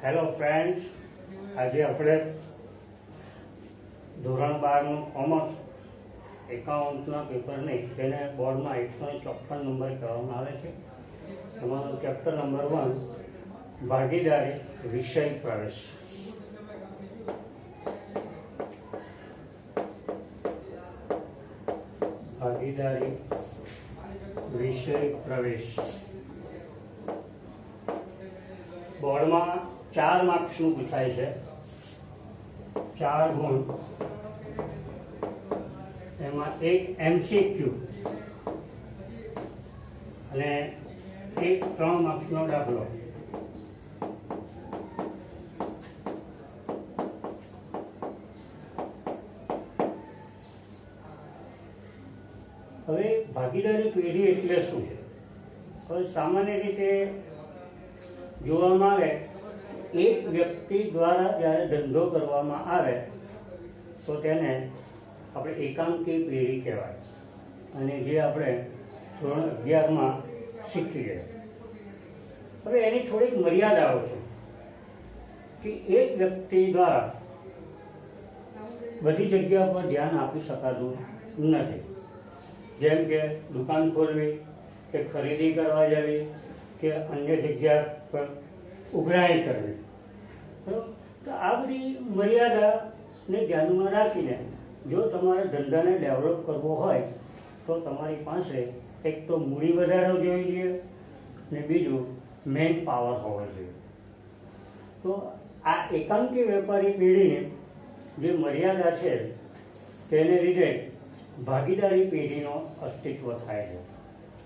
Hello friends, આજે આપણે ધોરણ 12 નું કોમર્સ એકાઉન્ટના પેપરની તેને બોર્ડમાં 154 નંબર કહેવામાં આવે છે. તમારો ચેપ્ટર નંબર 1 ભાગીદારી વિષય પ્રવેશ. ભાગીદારી વિષય પ્રવેશ બોર્ડમાં 4 માર્ક્સનું પૂછાય છે. 4 ગુણ, એમાં એક MCQ અને એક 3 માર્ક્સનો દાખલો. હવે ભાગીદારી પેઢી એટલે શું? હવે સામાન્ય રીતે જોવામાં આવે, એક વ્યક્તિ દ્વારા જ્યારે ધંધો કરવામાં આવે તો તેને આપણે એકાંકી પેઢી કહેવાય, અને જે આપણે ધોરણ 11માં શીખીએ. હવે એની થોડીક મર્યાદાઓ છે કે એક વ્યક્તિ દ્વારા બધી જગ્યા પર ધ્યાન આપી શકાતું નથી. જેમ કે દુકાન ખોલવી, કે ખરીદી કરવા જવી, કે અન્ય જગ્યા પર ઉઘરાણી કરવી. બરાબર? તો આ બધી મર્યાદાને ધ્યાનમાં રાખીને જો તમારે ધંધાને ડેવલપ કરવો હોય તો તમારી પાસે એક તો મૂડી વધારો જોઈ જોઈએ ને બીજું મેન પાવર હોવો જોઈએ. તો આ એકાંકી વેપારી પેઢીની જે મર્યાદા છે તેને લીધે ભાગીદારી પેઢીનો અસ્તિત્વ થાય છે.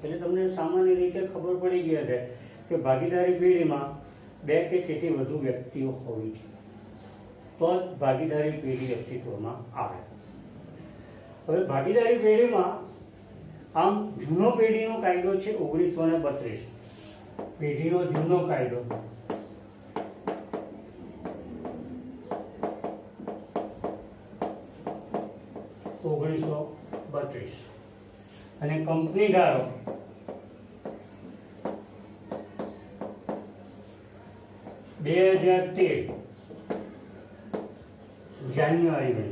એટલે તમને સામાન્ય રીતે ખબર પડી ગઈ હશે કે ભાગીદારી પેઢીમાં 2 કે તેથી વધુ વ્યક્તિઓ હોવી છે તો જ ભાગીદારી પેઢી અસ્તિત્વમાં આવે. હવે ભાગીદારી પેઢીમાં આમ જૂનો પેઢીનો કાયદો છે 1932. પેઢીનો જૂનો કાયદો અને કંપની ધારો 2013 જાન્યુઆરી.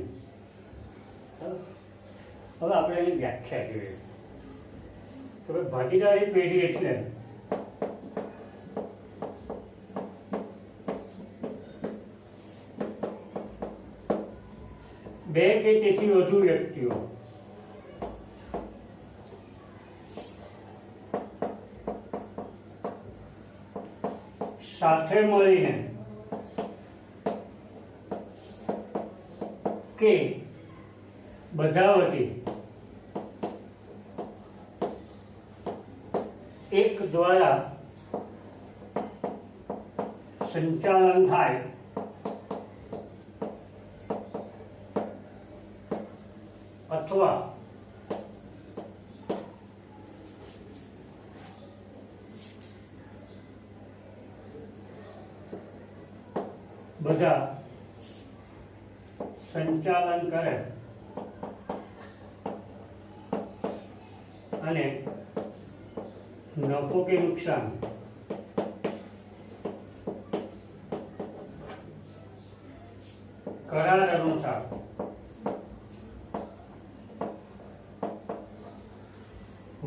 હવે આપણે એની વ્યાખ્યા જોઈએ. હવે ભાગીદારી પેઢી એટલે બે કે તેથી વધુ વ્યક્તિઓ સાથે મળીને કે બધા વતી એક દ્વારા સંચાલન થાય અથવા બધા સંચાલન કરે અને નફો કે નુકસાન કરાર અનુસાર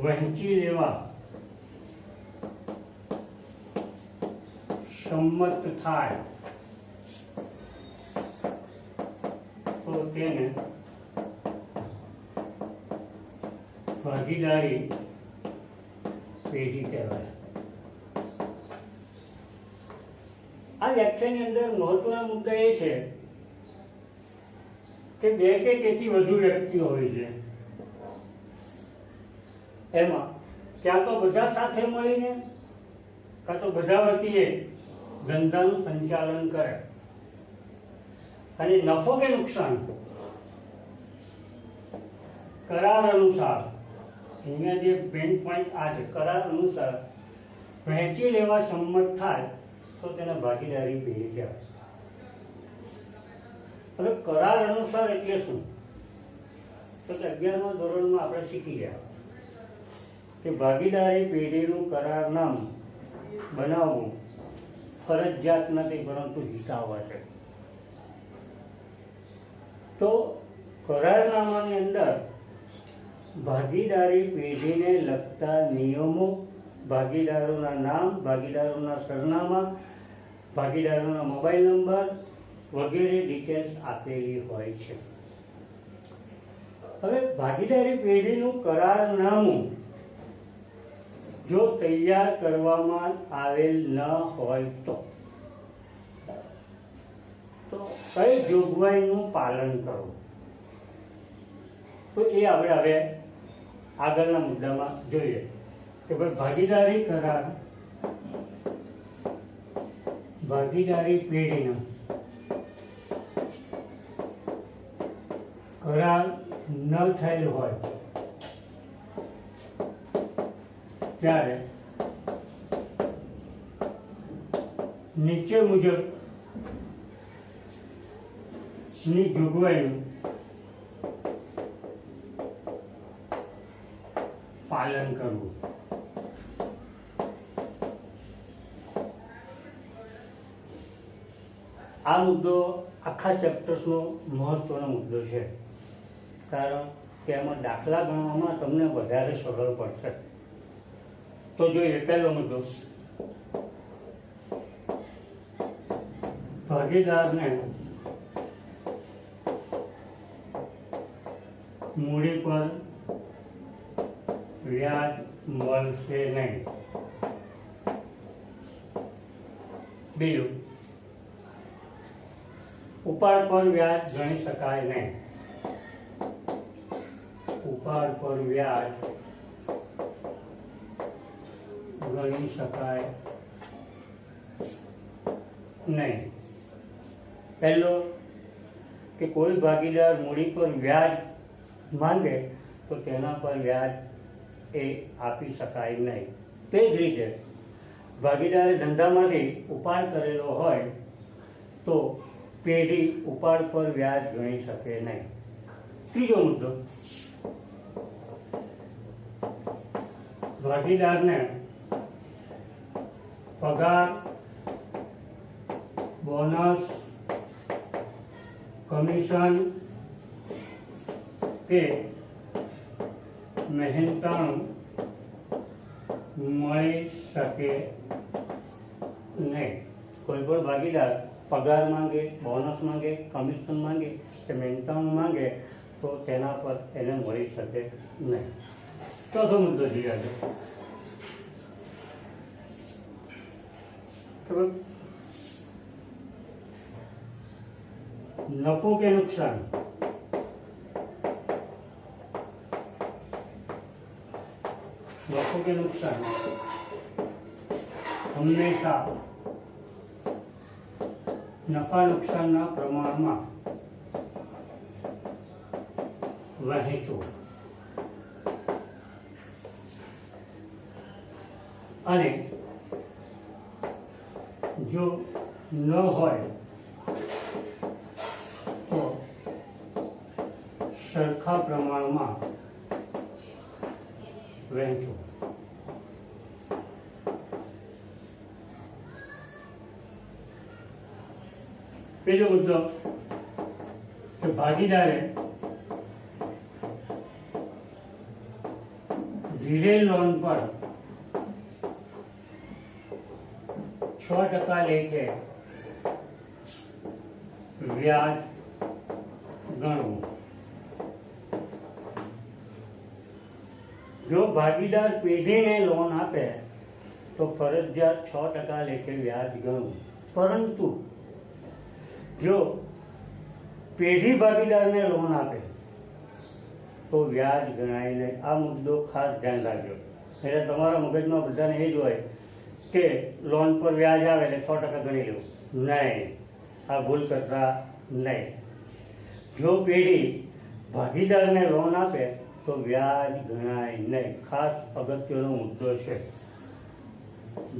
વહેંચી લેવા સંમત થાય તો તેને ભાગીદારી પેઢી કહેવાય. આ વ્યાખ્યાની અંદર મહત્વના મુદ્દા એ છે કે 2 કે તેથી વધુ વ્યક્તિઓ હોય છે. એમાં ક્યાં તો બધા સાથે મળીને કાં તો બધા વતીએ ધંધાનું સંચાલન કરે અને નફો કે નુકસાન કરાર અનુસાર, અહીંયા જે મેઇન પોઈન્ટ આ છે, કરાર અનુસાર વહેંચી લેવા સંમત થાય તો તેને ભાગીદારી પેઢી કહેવાય. હવે કરાર અનુસાર એટલે શું? તો 11મા ધોરણમાં આપણે શીખી ગયા કે ભાગીદારી પેઢીનું કરારનામું બનાવવું ફરજિયાત નથી, પરંતુ હિતાવહ છે. તો કરારનામાની અંદર ભાગીદારી પેઢીને લગતા નિયમો, ભાગીદારોના નામ, ભાગીદારોના સરનામા, ભાગીદારોના મોબાઈલ નંબર વગેરે ડિટેલ્સ આપેલી હોય છે. હવે ભાગીદારી પેઢીનું કરારનામું જો તૈયાર કરવામાં આવેલ ન હોય તો કઈ જોગવાઈનું પાલન કરવું, તો એ આપણે હવે આગળના મુદ્દામાં જોઈએ કે ભાઈ ભાગીદારી કરાર, ભાગીદારી પેઢીનો કરાર ન થયેલ હોય ત્યારે નીચે મુજબ ની જોગવાઈનું પાલન કરવું. આ મુદ્દો આખા ચેપ્ટર્સનો મહત્વનો મુદ્દો છે, કારણ કે એમાં દાખલા ગણવામાં તમને વધારે સરળ પડશે. તો જોઈએ પહેલો મુદ્દો, ભાગીદારને મૂડી પર વ્યાજ મળશે નહીં. બીજું, ઉપાડ પર વ્યાજ ગણી શકાય નહીં. ઉપાડ પર વ્યાજ ગણી શકાય નહીં. પહેલો કે કોઈ ભાગીદાર મૂડી પર વ્યાજ માંગે તો તેના પર વ્યાજ એ આપી શકાય નહીં. તે જ રીતે ભાગીદારે ધંધામાંથી ઉપાડ કરેલો હોય તો પેઢી ઉપાડ પર વ્યાજ ગણી શકે નહીં. ત્રીજો મુદ્દો, ભાગીદારને પગાર, બોનસ, કમિશન કે મહેનતાણું મળી શકે નહીં. કોઈ પણ ભાગીદાર પગાર માંગે, બોનસ માંગે, કમિશન માંગે કે મહેનતાણું માંગે તો તેના પર એને મળી શકે નહીં. ચોથો મુદ્દો જોઈએ છે, નફો કે નુકસાન. નફો કે નુકસાન હંમેશા નફા નુકસાનના પ્રમાણમાં વહેંચવું અને જો ન હોય તો સરખા પ્રમાણમાં વહેંચવું. બીજો મુદ્દો કે ભાગીદારે ધીરે લોન પર 6% લેખે વ્યાજ ગણવું. જો ભાગીદાર પેઢીને લોન આપે તો ફરજિયાત 6% લેખે વ્યાજ ગણવું, પરંતુ જો પેઢી ભાગીદારને લોન આપે તો વ્યાજ ગણાય નહીં. આ મુદ્દો ખાસ ધ્યાન રાખજો. એટલે તમારા મગજમાં બધાને એ જ હોય કે લોન પર વ્યાજ આવે એટલે 6% ગણી લેવું. નહીં, આ ભૂલ કરતા નહીં. જો પેઢી ભાગીદારને લોન આપે તો વ્યાજ ગણાય નહીં. ખાસ અગત્યનો મુદ્દો છે.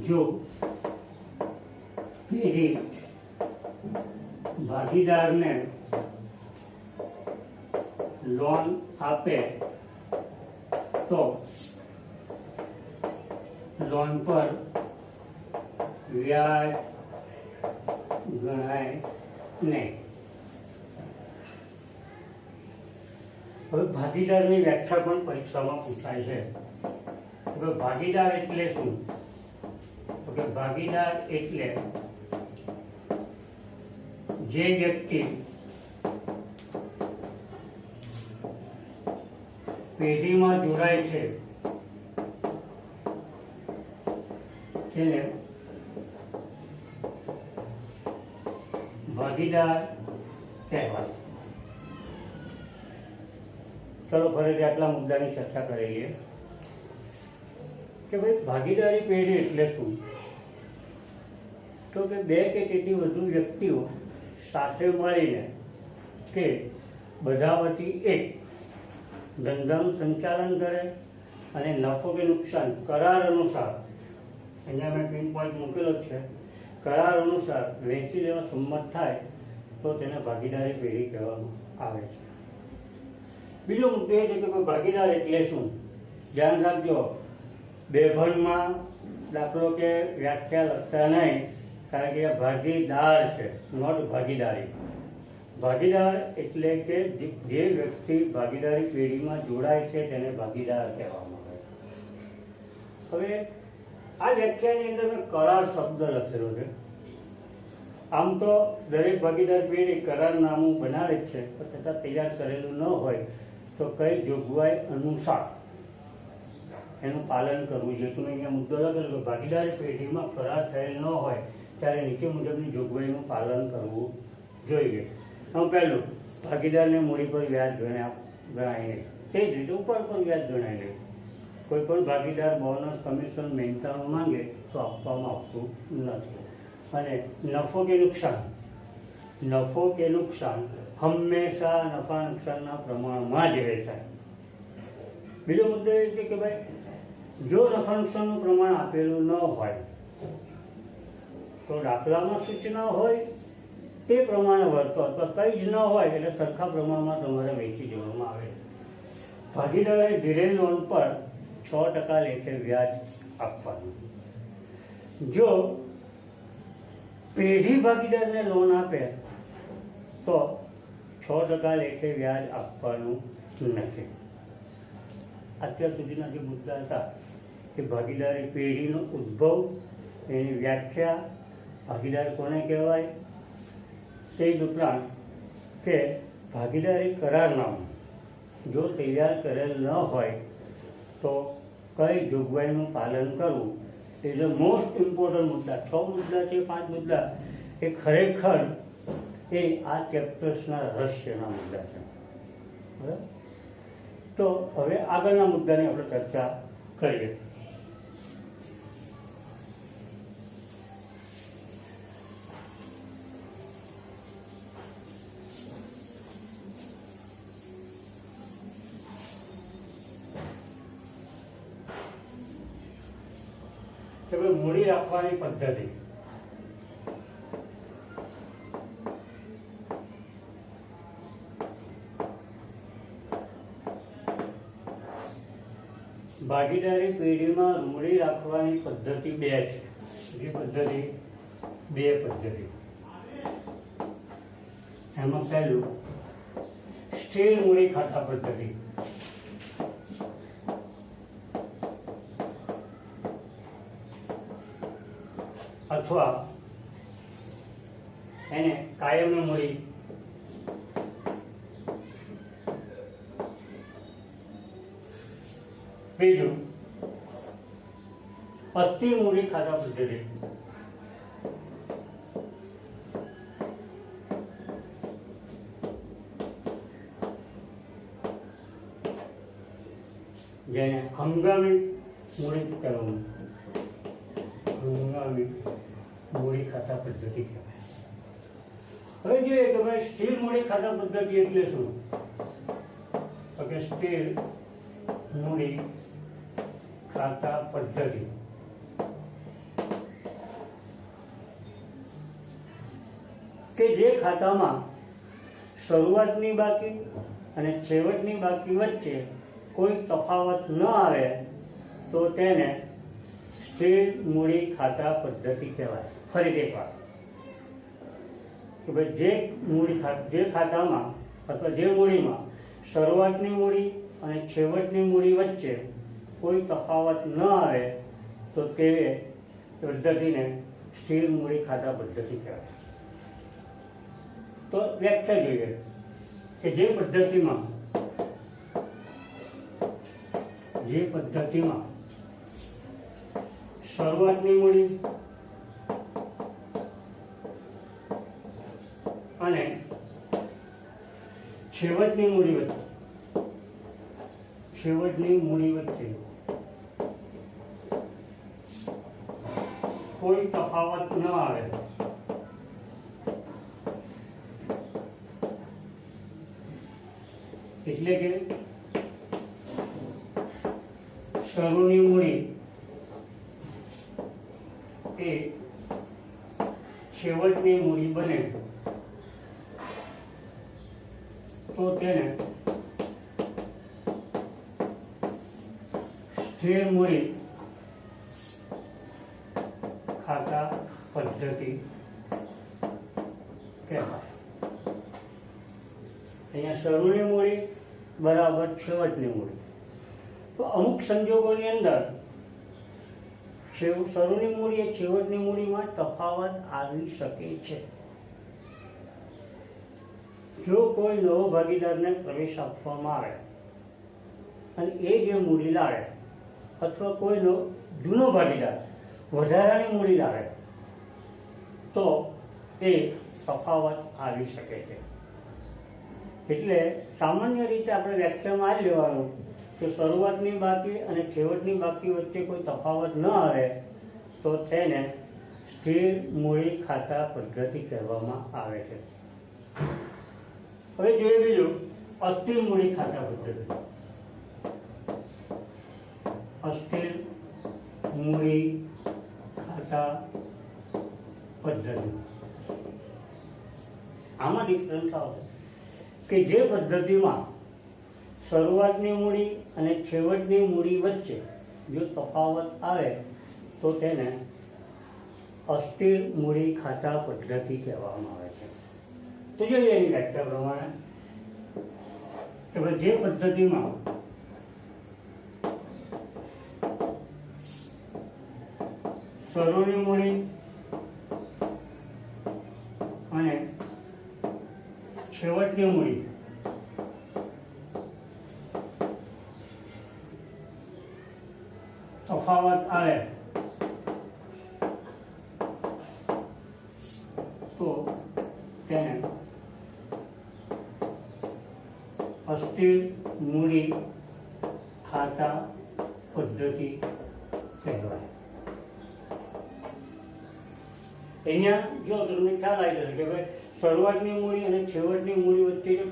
જો પેઢી ભાગીદારને લોન આપે તો લોન પર વ્યાજ ગણાય નહીં. હવે ભાગીદારની વ્યાખ્યા પણ પરીક્ષામાં પૂછાય છે. હવે ભાગીદાર એટલે શું? તો કે ભાગીદાર એટલે જે વ્યક્તિ પેઢીમાં જોડાય છે તેને ભાગીદાર કહેવાય. ચલો ફરીથી આટલા મુદ્દાની ચર્ચા કરીએ કે ભાઈ ભાગીદારી પેઢી એટલે શું? તો કે બે કે તેથી વધુ વ્યક્તિઓ સાથે મળીને કે બધા વતી એક ધંધાનું સંચાલન કરે અને નફો કે નુકસાન કરાર અનુસાર, અહીંયા મેં પિન પોઈન્ટ મૂકેલો છે, કરાર અનુસાર વહેંચી લેવા સંમત થાય તો તેને ભાગીદારી પેઢી કહેવામાં આવે છે. બીજો મુદ્દો એ છે કે ભાગીદાર એટલે શું? ધ્યાન રાખજો, બેભાનમાં દાખલો કે વ્યાખ્યા લખતા નહીં, કારણ કે આ ભાગીદાર છે, નોટ ભાગીદારી. ભાગીદાર એટલે કે જે વ્યક્તિ ભાગીદારી પેઢીમાં જોડાય છે તેને ભાગીદાર કહેવામાં આવે છે. હવે આ વ્યાખ્યાની અંદર મેં કરાર શબ્દ લખેલો છે. આમ તો દરેક ભાગીદાર પેઢી કરારનામું બનાવે જ છે, પણ છતાં તૈયાર કરેલું ન હોય તો કઈ જોગવાઈ અનુસાર એનું પાલન કરવું જોઈએ. તમે અહીંયા મુદ્દો લખેલો કે ભાગીદારી પેઢીમાં કરાર થયેલ ન હોય ત્યારે નીચે મુજબની જોગવાઈનું પાલન કરવું જોઈએ. હવે પહેલું, ભાગીદારને મૂડી પર વ્યાજ ગણાય નહીં. તે જ રીતે ઉપર પર વ્યાજ ગણાય નહીં. કોઈ પણ ભાગીદાર બોનસ, કમિશન, મહેનતાણું માંગે તો આપવામાં આવતું નથી. અને નફો કે નુકસાન હંમેશા નફા નુકસાનના પ્રમાણમાં જ વેચાય. બીજો મુદ્દો એ છે કે ભાઈ જો નફા નુકસાનનું પ્રમાણ આપેલું ન હોય તો દાખલામાં સૂચના હોય તે પ્રમાણે વર્તો, અથવા કંઈ જ ન હોય એટલે સરખા પ્રમાણમાં તમારે વેચી દેવામાં આવે. ભાગીદારે ધીરે લોન પર 6% લેખે વ્યાજ આપવાનું. જો પેઢી ભાગીદારને લોન આપે તો 6% લેખે વ્યાજ આપવાનું નથી. અત્યાર સુધીના જે મુદ્દા હતા કે ભાગીદારી પેઢીનો ઉદ્ભવ, એની વ્યાખ્યા, ભાગીદાર કોને કહેવાય, તે જ ઉપરાંત કે ભાગીદારી કરારનામું જો તૈયાર કરેલ ન હોય તો કઈ જોગવાઈનું પાલન કરવું, એ જે મોસ્ટ ઇમ્પોર્ટન્ટ મુદ્દા, 6 મુદ્દા છે, 5 મુદ્દા, એ ખરેખર એ આ ચેપ્ટર્સના રહસ્યના મુદ્દા છે. બરાબર? તો હવે આગળના મુદ્દાની આપણે ચર્ચા કરીએ. મૂડી રાખવાની પદ્ધતિ. ભાગીદારી પેઢીમાં મૂડી રાખવાની પદ્ધતિ 2 છે. જે પદ્ધતિ 2 પદ્ધતિ. એમાં પહેલું સ્થિર મૂડી ખાતા પદ્ધતિ. અથવા એને કાયમી મૂડી, બીજું અસ્થિર મૂડી ખાતા પદ્ધતિ. જેને હંગામી મૂડી કહેવામાં, હંગામી મૂડી ખાતા પદ્ધતિ કહેવાય. હવે જોઈએ કે ભાઈ સ્થિર મૂડી ખાતા પદ્ધતિ એટલે શું? તો કે સ્થિર મૂડી ખાતા પદ્ધતિ કે જે ખાતામાં શરૂઆતની બાકી અને છેવટની બાકી વચ્ચે કોઈ તફાવત ન આવે તો તેને સ્થિર મૂડી ખાતા પદ્ધતિ કહેવાય. ફરી એકવાર, કે ભાઈ જે ખાતામાં અથવા જે મૂડીમાં શરૂઆતની મૂડી અને છેવટની મૂડી વચ્ચે કોઈ તફાવત ન આવે તો તે પદ્ધતિને સ્થિર મૂડી ખાતા પદ્ધતિ કહેવાય. તો વ્યાખ્યા જોઈએ કે જે પદ્ધતિમાં શરૂઆતની મૂડી અને છેવટની મૂડી વચ્ચે કોઈ તફાવત ન આવે એટલે કે શરૂની મૂડી એ છેવટની મૂડી બને તો તેને સ્થિર મૂડી ખાતા પદ્ધતિ કહેવાય. અહીંયા શરૂની મૂડી બરાબર છેવટની મૂડી. તો અમુક સંજોગોની અંદર શરૂની મૂડી એ છેવટની મૂડીમાં તફાવત આવી શકે છે. જો કોઈ નવો ભાગીદારને પ્રવેશ આપવામાં આવે અને એ જે મૂડી લાવે અથવા કોઈ જૂનો ભાગીદાર વધારાની મૂડી લાવે તો એ તફાવત આવી શકે છે. એટલે સામાન્ય રીતે આપણે વ્યાખ્યામાં આ જ લેવાનું કે શરૂઆતની બાકી અને છેવટની બાકી વચ્ચે કોઈ તફાવત ન આવે તો તેને સ્થિર મૂડી ખાતા પદ્ધતિ કહેવામાં આવે છે. હવે જોઈએ બીજું અસ્થિર મૂડી ખાતા પદ્ધતિ. અસ્થિર મૂડી ખાતા પદ્ધતિ આમાં ડિફરન્સ આવશે કે જે પદ્ધતિમાં શરૂઆતની મૂડી અને છેવટની મૂડી વચ્ચે જો તફાવત આવે તો તેને અસ્થિર મૂડી ખાતા પદ્ધતિ કહેવામાં આવે છે. તો જોઈએ એની વ્યાખ્યા પ્રમાણે કે જે પદ્ધતિમાં શરૂની મૂડી અને છેવટની મૂડી તફાવત આવે તો તેને અસ્થિર મૂડી ખાતા પદ્ધતિ કહેવાય. અહીંયા જો તમને ખ્યાલ આવી જશે કે ભાઈ શરૂઆતની મૂડી અને છેવટની મૂડી વચ્ચે જો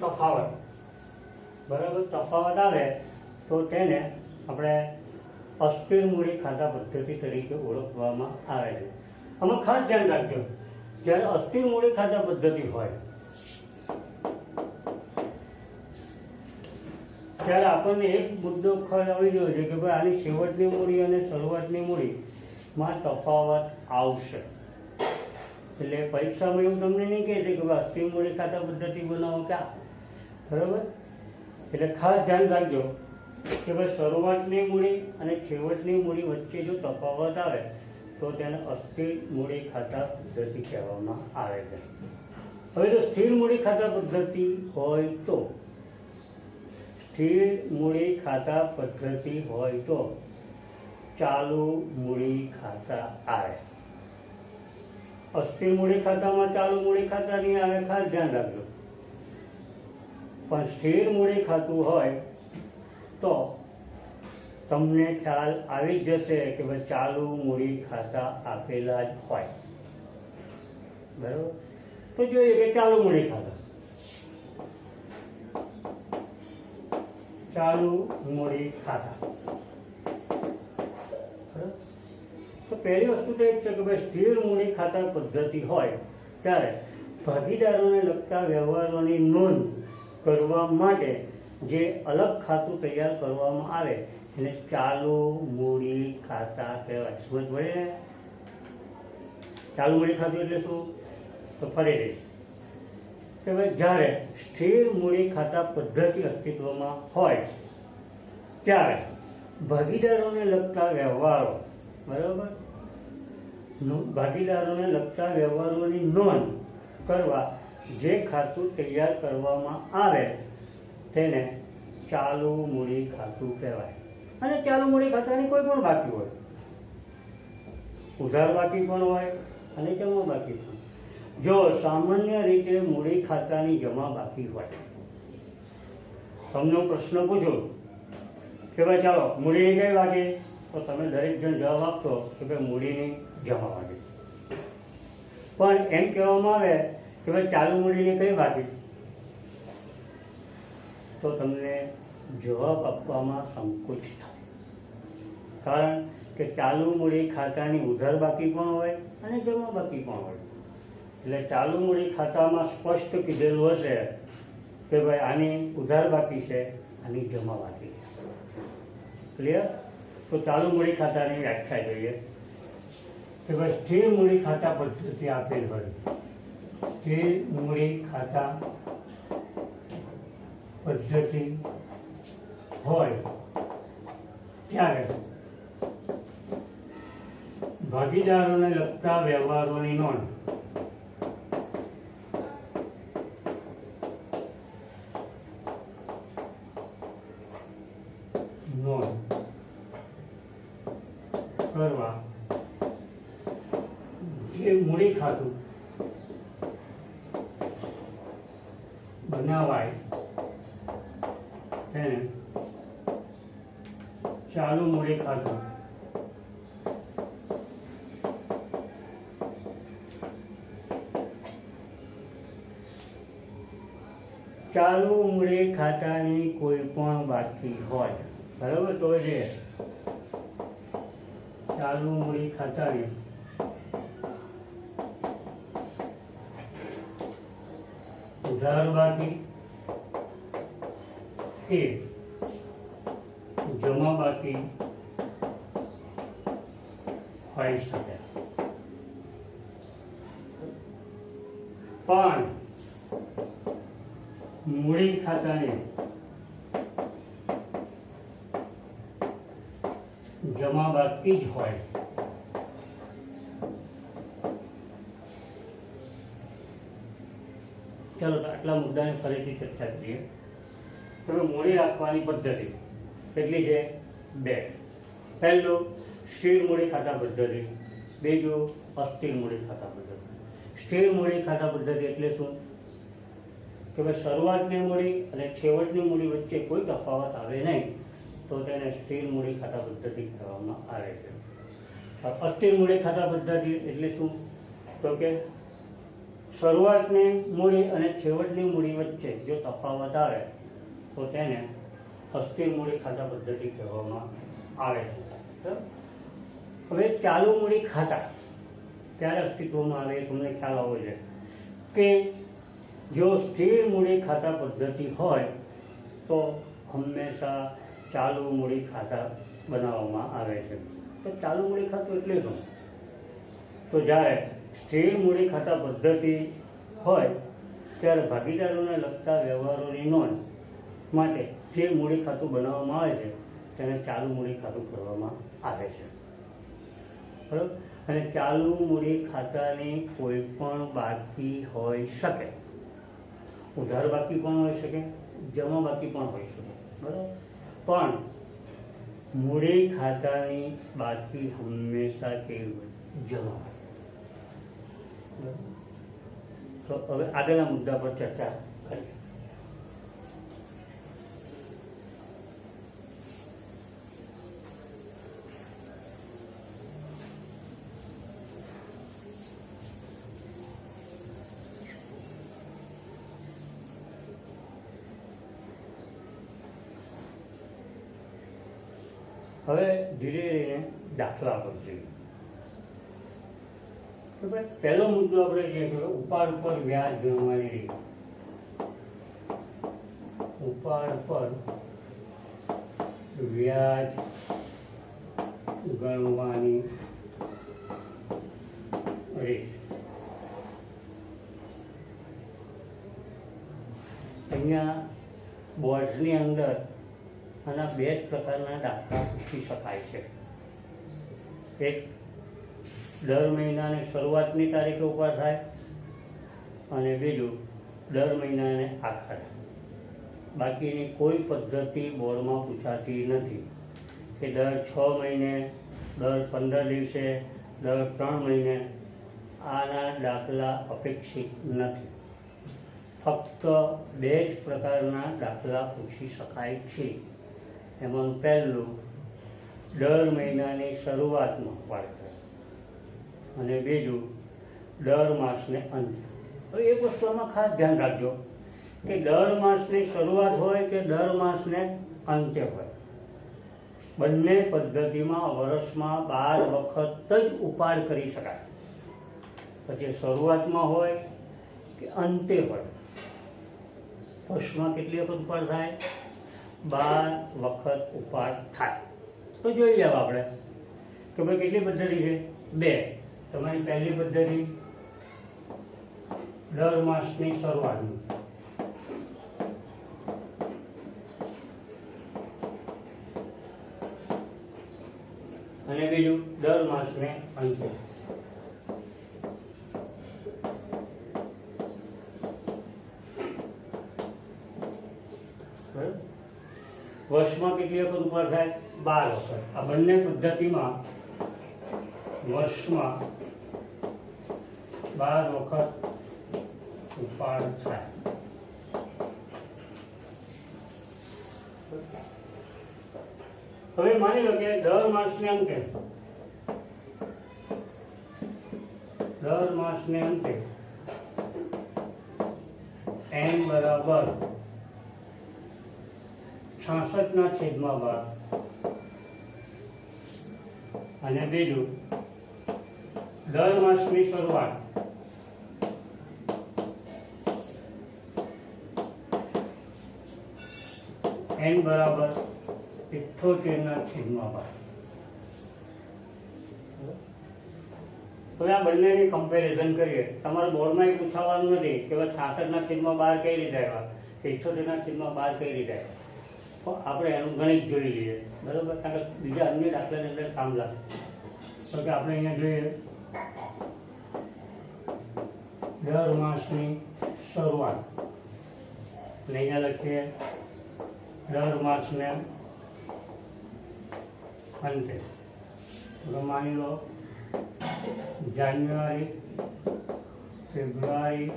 તફાવત આવે તો તેને આપણે અસ્થિર મૂડી ખાતા પદ્ધતિ તરીકે ઓળખવામાં આવે છે. આમાં ખાસ ધ્યાન રાખજો, જ્યારે અસ્થિર મૂડી ખાતા પદ્ધતિ હોય ત્યારે આપણને એક મુદ્દો ખ્યાલ આવી ગયો છે કે ભાઈ આની છેવટની મૂડી અને શરૂઆતની મૂડીમાં તફાવત આવશે. એટલે પરીક્ષામાં એવું તમને નહીં કહે છે કે ભાઈ અસ્થિર મૂડી ખાતા પદ્ધતિ બનાવો ક્યાં, બરાબર? એટલે ખાસ ધ્યાન રાખજો કે ભાઈ શરૂઆતની મૂડી અને છેવટની મૂડી વચ્ચે જો તફાવત આવે તો તેને અસ્થિર મૂડી ખાતા પદ્ધતિ કહેવામાં આવે છે. હવે જો સ્થિર મૂડી ખાતા પદ્ધતિ હોય તો ચાલુ મૂડી ખાતા આવે. અસ્થિર મૂડી ખાતામાં ચાલુ મૂડી ખાતા નહીં આવે, ખાસ ધ્યાન રાખજો. પણ સ્થિર મૂડી ખાતું હોય તો તમને ખ્યાલ આવી જશે કે ભાઈ ચાલુ મૂડી ખાતા આપેલા જ હોય, બરાબર? તો જોઈએ કે ચાલુ મૂડી ખાતા તો પહેલી વસ્તુ તો એ છે કે ભાઈ સ્થિર મૂડી ખાતા પદ્ધતિ હોય ત્યારે ભાગીદારોને લગતા વ્યવહારોની નોંધ કરવા માટે જે અલગ ખાતું તૈયાર કરવામાં આવે એને ચાલુ મૂડી ખાતા કહેવાય. સમજ પડે ને? ચાલુ મૂડી ખાતું એટલે શું? તો ફરીથી કે ભાઈ જ્યારે સ્થિર મૂડી ખાતા પદ્ધતિ અસ્તિત્વમાં હોય ત્યારે ભાગીદારોને લગતા વ્યવહારો, બરાબર, ભાગીદારોને લગતા વ્યવહારોની નોંધ કરવા જે ખાતું તૈયાર કરવામાં આવે તેને ચાલુ મૂડી ખાતું કહેવાય. અને ચાલુ મૂડી ખાતાની કોઈ પણ બાકી હોય, ઉધાર બાકી પણ હોય અને જમા બાકી પણ. જો સામાન્ય રીતે મૂડી ખાતાની જમા બાકી હોય, તમને હું પ્રશ્ન પૂછું કે ભાઈ ચાલો મૂડીની કઈ બાકી, તો તમે દરેક જણ જવાબ આપશો કે ભાઈ મૂડીની જમા બાકી. પણ એમ કહેવામાં આવે કે ભાઈ ચાલુ મૂડીની કઈ બાકી, તો તમને જવાબ આપવામાં સંકોચ થાય. કારણ કે ચાલુ મૂડી ખાતાની ઉધાર બાકી પણ હોય અને જમા બાકી પણ હોય. એટલે ચાલુ મૂડી ખાતામાં સ્પષ્ટ કીધેલું હશે કે ભાઈ આની ઉધાર બાકી છે, આની જમા બાકી છે. ક્લિયર? તો ચાલુ મૂડી ખાતાની વ્યાખ્યા જોઈએ કે ભાઈ સ્થિર મૂડી ખાતા પદ્ધતિ આપેલ હોય, સ્થિર મૂડી ખાતા પદ્ધતિ હોય ત્યારે ભાગીદારોને લગતા વ્યવહારોની નોંધ કરવા જે મૂડી ખાતું બનાવાય તેને ચાલુ મૂડી ખાતું ચાલુ મૂડી ખાતાની કોઈ પણ બાકી હોય, બરાબર, તો જે ચાલુ મૂડી ખાતાની ઉધાર બાકી કે જમા બાકી હોઈ શકે. પણ મૂડી ખાતાની જમા બાકી જ હોય ચાલો તો આટલા મુદ્દાને ફરીથી ચર્ચા કરીએ. તમે મૂડી રાખવાની પદ્ધતિ કેટલી છે? 2. પહેલું સ્થિર મૂડી ખાતા પદ્ધતિ, બીજું અસ્થિર મૂડી ખાતા પદ્ધતિ. સ્થિર મૂડી ખાતા પદ્ધતિ એટલે શું કે ભાઈ શરૂઆતની મૂડી અને છેવટની મૂડી વચ્ચે કોઈ તફાવત આવે નહીં, તો તેને સ્થિર મૂડી ખાતા પદ્ધતિ કહેવામાં આવે છે. અસ્થિર મૂડી ખાતા પદ્ધતિ એટલે શું તો કે શરૂઆતની મૂડી અને છેવટની મૂડી વચ્ચે જો તફાવત આવે તો તેને અસ્થિર મૂડી ખાતા પદ્ધતિ કહેવામાં આવે છે. હવે ચાલુ મૂડી ખાતા ત્યારે અસ્તિત્વમાં આવે એ તમને ખ્યાલ આવવો જોઈએ કે જો સ્થિર મૂડી ખાતા પદ્ધતિ હોય તો હંમેશા ચાલુ મૂડી ખાતા બનાવવામાં આવે છે. તો ચાલુ મૂડી ખાતું એટલે શું? તો જ્યારે સ્થિર મૂડી ખાતા પદ્ધતિ હોય ત્યારે ભાગીદારોને લગતા વ્યવહારોની નોંધ માટે જે મૂડી ખાતું બનાવવામાં આવે છે તેને ચાલુ મૂડી ખાતું કરવામાં આવે છે. બરાબર? અને ચાલુ મૂડી ખાતાની કોઈ પણ બાકી હોઈ શકે, ઉધાર બાકી પણ હોઈ શકે, જમા બાકી પણ હોઈ શકે, બરાબર, પણ મૂડી ખાતાની બાકી હંમેશા કેવી જમા. તો હવે આગળના મુદ્દા પર ચર્ચા કરીએ. હવે ધીરે ધીરે દાખલા પર જોઈએ. પહેલો મુદ્દો આપણે જે ઉપાડ ઉપર વ્યાજ ગણવાની રીત. ઉપાડ પર વ્યાજ ગણવાની રીત. અહીંયા બોર્ડ્સની અંદર આના બે જ પ્રકારના દાખલા પૂછી શકાય છે. એક દર મહિનાની શરૂઆતની તારીખે ઉપર થાય અને બીજું દર મહિનાને આખરે. બાકીની કોઈ પદ્ધતિ બોર્ડમાં પૂછાતી નથી કે દર 6 મહિને, દર 15 દિવસે, દર 3 મહિને. આના દાખલા અપેક્ષિત નથી. ફક્ત બે જ પ્રકારના દાખલા પૂછી શકાય છે. એમાં પહેલું દર મહિનાની શરૂઆતમાં ઉપર થાય અને બીજું દર માસને અંતે. હવે એક વસ્તુ આમાં ખાસ ધ્યાન રાખજો કે દર માસની શરૂઆત હોય કે દર માસને અંતે હોય, બંને પદ્ધતિમાં વર્ષમાં 12 વખત જ ઉપાડ કરી શકાય. પછી શરૂઆતમાં હોય કે અંતે હોય, વર્ષમાં કેટલી વખત ઉપાડ થાય? 12 વખત ઉપાડ થાય. તો જોઈ જાવ આપણે કે ભાઈ કેટલી પદ્ધતિ છે? 2. તમારી પહેલી પદ્ધતિ દર માસની શરૂઆતમાં, અને બીજું દર માસને અંતે. વર્ષમાં કેટલી વખત ઉપર થાય? 12 વખત. આ બંને પદ્ધતિમાં વર્ષમાં 12 વખત ઉપાડ થાય. હવે માની લો કે દર માસને અંતે n બરાબર 66/12 અને બીજું દર માસની શરૂઆત n બરાબર 78/12. હવે આ બંનેની કમ્પેરિઝન કરીએ. તમારા બોર્ડમાં એ પૂછાવાનું નથી કે 66/12 કઈ રીતે આવ્યા, 78/12 કઈ રીતે આવ્યા. તો આપણે એનું ગણિત જોઈ લઈએ, બરાબર? કારણ કે બીજા અન્ય દાખલાની અંદર કામ લાગે. તો કે આપણે અહીંયા જોઈએ દર માસની શરૂઆત અને અહીંયા લખીએ દર માસને અંતે. તો માની લો જાન્યુઆરી, ફેબ્રુઆરી,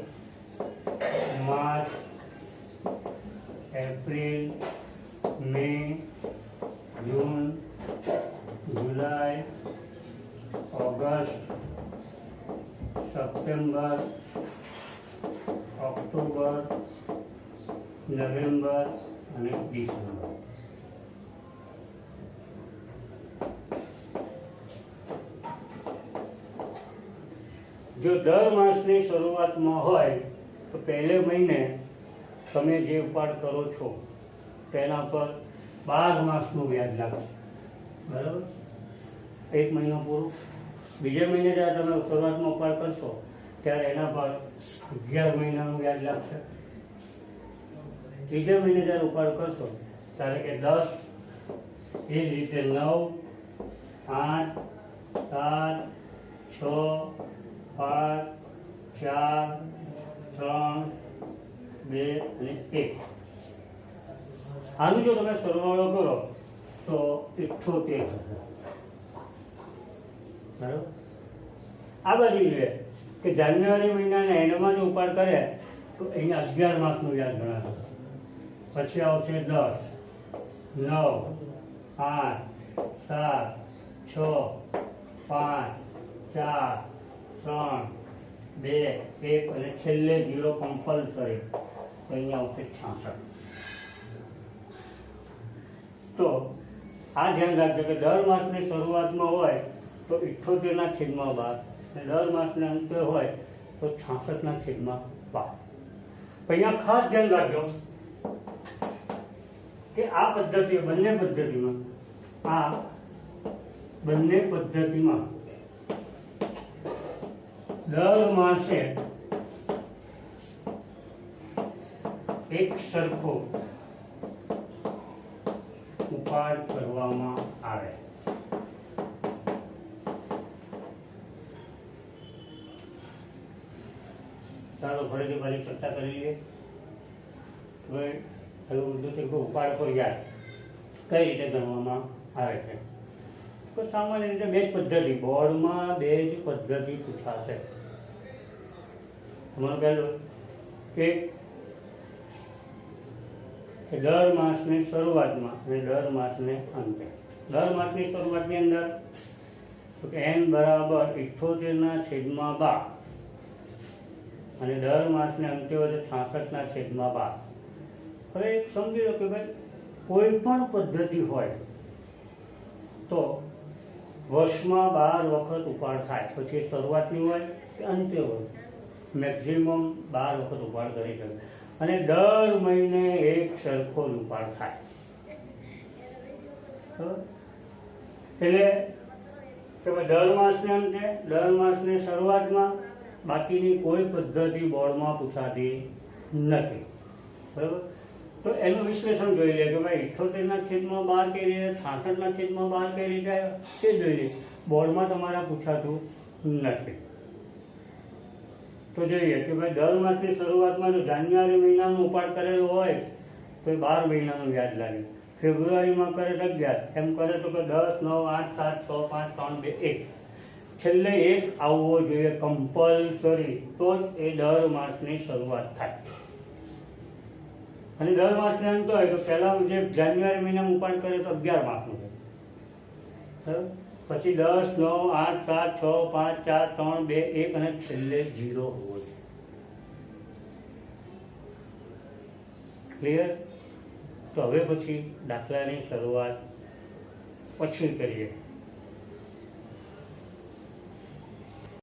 માર્ચ, એપ્રિલ, મે, જૂન, જુલાઈ, ઓગસ્ટ, સપ્ટેમ્બર, ઓક્ટોબર, નવેમ્બર અને ડિસેમ્બર. જો દર માસની શરૂઆતમાં હોય તો પહેલે મહિને તમે જે ઉપાડ કરો છો તેના પર 12 માસનું વ્યાજ લાગશે, બરાબર? 1 મહિનો પૂરો. બીજે મહિને જ્યારે તમે શરૂઆતમાં ઉપાડ કરશો ત્યારે એના પર 11 મહિનાનું વ્યાજ લાગશે. ત્રીજે મહિને જ્યારે ઉપાડ કરશો ત્યારે કે 10, એ જ રીતે 9, 8, 7, 6, 5, 4, 3, 2 અને 1. આનું જો તમે સરવાળો કરો તો 78 થશે, બરાબર? આ બાજુ જોઈએ કે જાન્યુઆરી મહિનાના એન્ડમાં જો ઉપાડ કરે તો અહીંયા 11 માસનું વ્યાજ ગણાશે. પછી આવશે 10, 9, 8, 7, 6, 5, 4, 3, 2, 1 અને છેલ્લે 0 કમ્પલસરી. તો અહીંયા આવશે 66. તો આ ધ્યાન રાખજો કે દર માસની શરૂઆતમાં હોય તો 78/12 અને દર માસના અંતે હોય તો 66/12. અહીંયા ખાસ ધ્યાન રાખજો કે આ પદ્ધતિ બંને પદ્ધતિમાં દર માસે એક સરખો ઉપાડ કરવામાં આવે. ચાલો ફરીથી ફરી ચર્ચા કરી લઈએ. હવે બધું ઉપાડ પર યાદ કઈ રીતે ગણવામાં આવે છે. તો સામાન્ય રીતે બે જ પદ્ધતિ, બોર્ડમાં બે જ પદ્ધતિ પૂછાશે. તમારું પહેલું કે દર માસની શરૂઆતમાં અને દર માસને અંતે. દર માસની શરૂઆતની અંદર તો કે n બરાબર 78/12 અને દર માસને અંતે હોય તો 66/12. હવે એક સમજી લો કે ભાઈ કોઈ પણ પદ્ધતિ હોય તો વર્ષમાં 12 વખત ઉપાડ થાય, પછી શરૂઆતની હોય કે અંતે હોય, મેક્સિમમ 12 વખત ઉપાડ કરી શકે અને દર મહિને એક સરખો જ ઉપાડ થાય. એટલે કે ભાઈ દર માસને અંતે, દર માસની શરૂઆતમાં, બાકીની કોઈ પદ્ધતિ બોર્ડમાં પૂછાતી નથી. બરાબર? તો એનું વિશ્લેષણ જોઈ લે કે ભાઈ 78/12 કઈ રીતે, 66/12 કઈ રીતે આવ્યો તે જોઈ લે. બોર્ડમાં તમારા પૂછાતું નથી. તો જોઈએ કે ભાઈ દર માસની શરૂઆતમાં જો જાન્યુઆરી મહિનાનો ઉપાડ કરેલો હોય તો એ 12 મહિનાનું વ્યાજ લાગે. ફેબ્રુઆરીમાં કરે તો 11, એમ કરે તો કે 10, 9, 8, 7, 6, 5, 3, 2, 1. છેલ્લે એક આવવો જોઈએ કમ્પલસરી, તો જ એ દર માસની શરૂઆત થાય. અને દર માસને અંત હોય તો પહેલા જે જાન્યુઆરી મહિનામાં ઉપાડ કરે તો 11 માસનું છે. બરાબર? પછી 10, 9, 8, 7, 6, 5, 4, 3, 2, 1 અને છેલ્લે 0 હોવો જોઈએ. ક્લિયર? તો હવે પછી દાખલાની શરૂઆત પછી કરીએ.